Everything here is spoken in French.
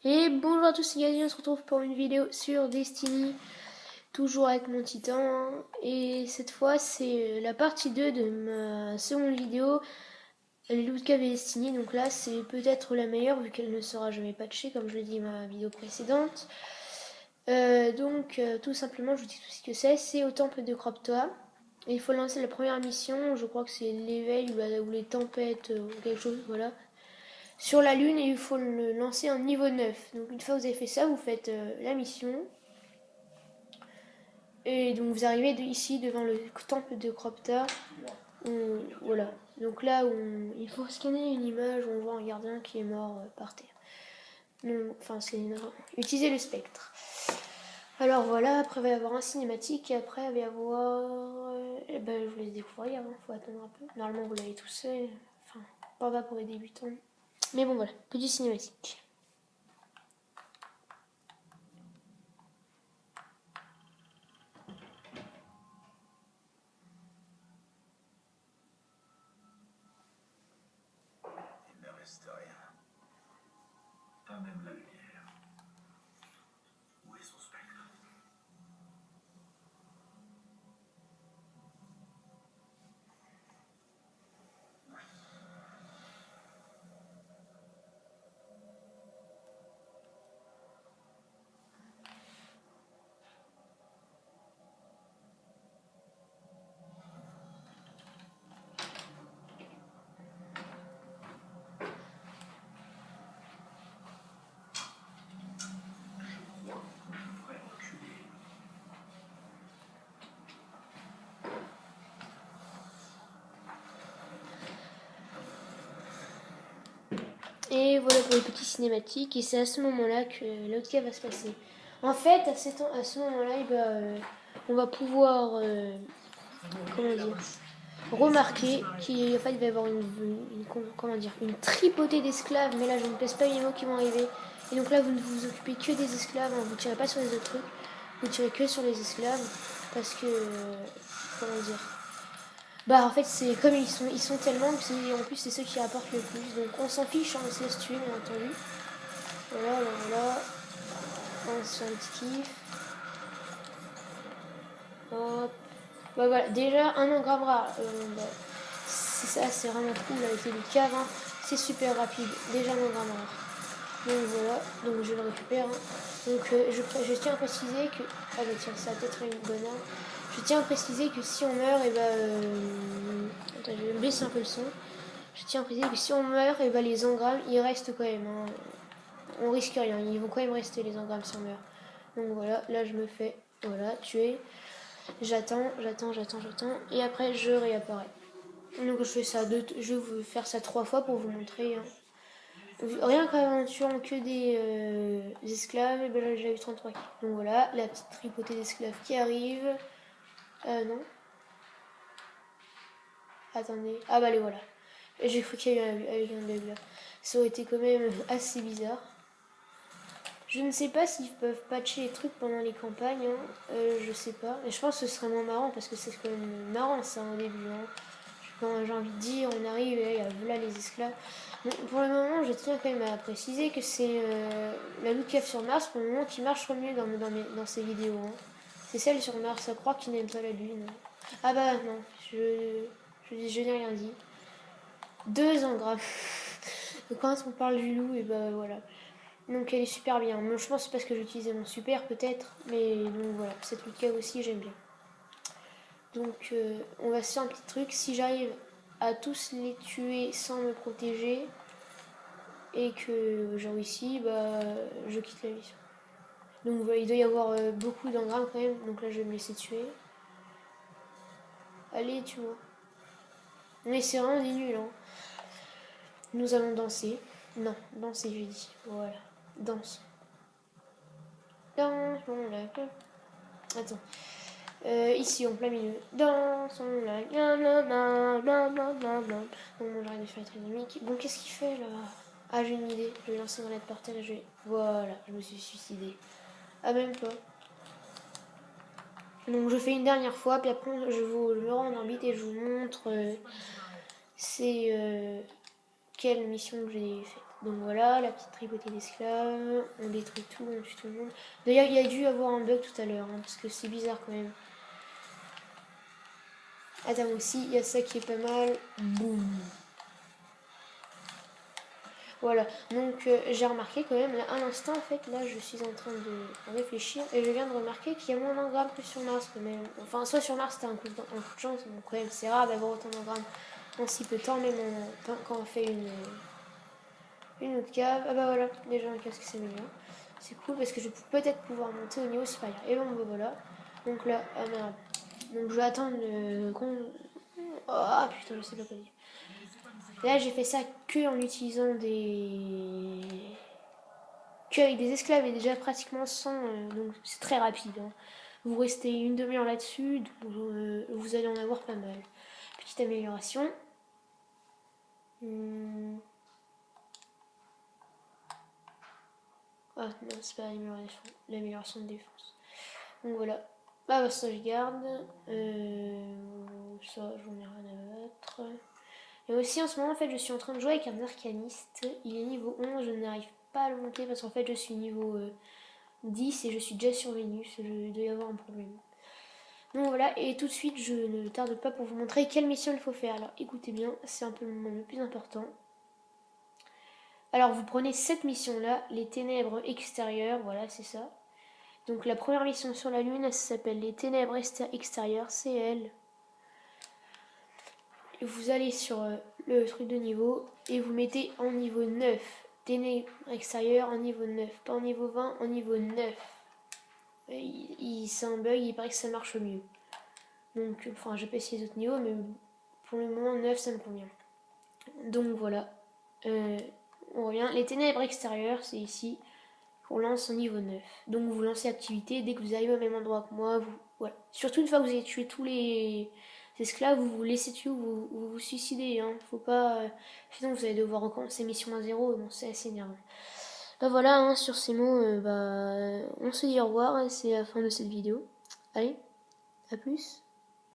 Et bonjour à tous, c'est Gazi, on se retrouve pour une vidéo sur Destiny, toujours avec mon titan, et cette fois c'est la partie 2 de ma seconde vidéo, les loot cave et Destiny, donc là c'est peut-être la meilleure vu qu'elle ne sera jamais patchée comme je l'ai dit dans ma vidéo précédente. Tout simplement je vous dis tout ce que c'est au temple de Kroptoa, et il faut lancer la première mission, je crois que c'est l'éveil ou les tempêtes ou quelque chose, voilà. Sur la lune et il faut le lancer en niveau 9. Donc une fois que vous avez fait ça, vous faites la mission. Et donc vous arrivez ici devant le temple de Kropta. Voilà. Donc là, il faut scanner une image où on voit un gardien qui est mort par terre. Non, enfin c'est utiliser le spectre. Alors voilà, après il va y avoir un cinématique et après il va y avoir... je vous laisse découvrir, il faut attendre un peu. Normalement vous l'avez tous fait, enfin pas pour les débutants. Mais bon voilà, petit cinématique. Il ne reste rien. Pas même la lumière. Où est son spectre? Et voilà pour les petits cinématiques. Et c'est à ce moment-là que l'autre va se passer. En fait, à ce moment-là, on va pouvoir comment dire, remarquer qu'il va y avoir une tripotée d'esclaves. Mais là, je ne pèse pas les mots qui vont arriver. Et donc là, vous ne vous occupez que des esclaves. Hein, vous ne tirez pas sur les autres trucs. Vous tirez que sur les esclaves. Parce que... comment dire, bah en fait c'est comme ils sont tellement que en plus c'est ceux qui rapportent le plus. Donc on s'en fiche, on se laisse tuer bien entendu. Voilà. On se fait un petit kiff. Hop. Bah voilà, déjà un engramme rare. C'est ça, c'est vraiment cool avec les caves. Hein. C'est super rapide. Déjà un engramme rare. Donc voilà, donc je le récupère. Hein. Donc je tiens à préciser que... Ah bah tiens, ça va peut-être une bonne arme. Je tiens à préciser que si on meurt, et attends, je vais baisser un peu le son. Je tiens à préciser que si on meurt, et les engrammes, ils restent quand même. Hein. On risque rien, ils vont quand même rester les engrammes si on meurt. Donc voilà, là je me fais, voilà, tuer. J'attends. Et après je réapparais. Donc je fais ça je vais faire ça 3 fois pour vous montrer. Hein. Rien qu'en tuant que des esclaves, et là j'ai eu 33 kills. Donc voilà, la petite tripotée d'esclaves qui arrive. Non. Attendez. Ah bah les voilà. J'ai cru qu'il y avait eu un bug là. Ça aurait été quand même assez bizarre. Je ne sais pas s'ils peuvent patcher les trucs pendant les campagnes. Hein. Je sais pas. Mais je pense que ce serait moins marrant parce que c'est quand même marrant ça au début. Hein. J'ai envie de dire, on arrive et voilà les esclaves. Bon, pour le moment, je tiens quand même à préciser que c'est la loot cave sur Mars pour le moment qui marche le mieux dans ces vidéos. Hein. C'est celle sur Mars, à croire qu'ils n'aiment pas la Lune. Ah bah non, je n'ai rien dit. 2 engrammes. Quand on parle du loup, et bah voilà. Donc elle est super bien. Moi, je pense que c'est parce que j'utilisais mon super peut-être. Mais donc voilà, cette loot cave aussi j'aime bien. Donc on va se faire un petit truc. Si j'arrive à tous les tuer sans me protéger et que j'ai réussi, bah je quitte la mission. Donc voilà, il doit y avoir beaucoup d'engrammes quand même. Donc là je vais me laisser tuer. Allez, tue-moi. Mais c'est vraiment des nuls. Hein. Nous allons danser. Non, danser je dis. Voilà. Danse. Danse, mon lac. Attends. Ici en plein milieu. Dansons la bon, j'arrête de faire être dynamique. Bon, qu'est-ce qu'il fait là? Ah, j'ai une idée. Je vais lancer mon lettre par terre et je vais. Voilà, je me suis suicidée. Ah, même pas. Donc, je fais une dernière fois, puis après, je me rends en orbite et je vous montre quelle mission que j'ai faite. Donc voilà, la petite tripotée d'esclaves, on détruit tout, on tue tout le monde. D'ailleurs, il y a dû avoir un bug tout à l'heure, hein, parce que c'est bizarre quand même. Attends, aussi, il y a ça qui est pas mal. Boum. Voilà, donc j'ai remarqué quand même, là, à l'instant, en fait, là, je suis en train de réfléchir, et je viens de remarquer qu'il y a moins d'engrammes que sur Mars quand même. Enfin, soit sur Mars, c'était un coup de chance, donc quand même, c'est rare d'avoir autant d'engrammes en si peu de temps, même quand on fait une autre cave. Ah bah voilà, déjà un casque qui s'améliore. C'est cool parce que je vais peut-être pouvoir monter au niveau supérieur. Et bon, bah voilà. Donc là, ah merde. Donc je vais attendre qu'on... Oh putain, je sais pas quoi dire. Là, j'ai fait ça que en utilisant des... que avec des esclaves et déjà pratiquement sans... donc c'est très rapide. Hein. Vous restez une demi-heure là-dessus, donc vous allez en avoir pas mal. Petite amélioration. Ah non, c'est pas l'amélioration de défense. Donc voilà. Ah bah ça je garde. Ça j'en ai rien à battre. Et aussi en ce moment en fait je suis en train de jouer avec un arcaniste. Il est niveau 11, je n'arrive pas à le monter parce qu'en fait je suis niveau 10 et je suis déjà sur Vénus. Je dois y avoir un problème. Donc voilà, et tout de suite je ne tarde pas pour vous montrer quelle mission il faut faire. Alors écoutez bien, c'est un peu le moment le plus important. Alors vous prenez cette mission là, les ténèbres extérieures, voilà c'est ça. Donc la première mission sur la Lune, elle s'appelle les ténèbres extérieures, c'est elle. Vous allez sur le truc de niveau et vous mettez en niveau 9. Ténèbres extérieures en niveau 9, pas en niveau 20, en niveau 9. C'est un bug, il paraît que ça marche mieux. Donc, enfin, je vais pas essayer les autres niveaux, mais pour le moment, 9, ça me convient. Donc voilà. On revient. Les ténèbres extérieures, c'est ici. On lance au niveau 9. Donc vous lancez activité, dès que vous arrivez au même endroit que moi, voilà. Surtout une fois que vous avez tué tous les esclaves, vous vous laissez tuer ou vous vous suicidez. Hein. Faut pas. Sinon vous allez devoir recommencer mission à zéro, bon c'est assez énervant. Bah voilà, hein, sur ces mots, on se dit au revoir, et c'est la fin de cette vidéo. Allez, à plus.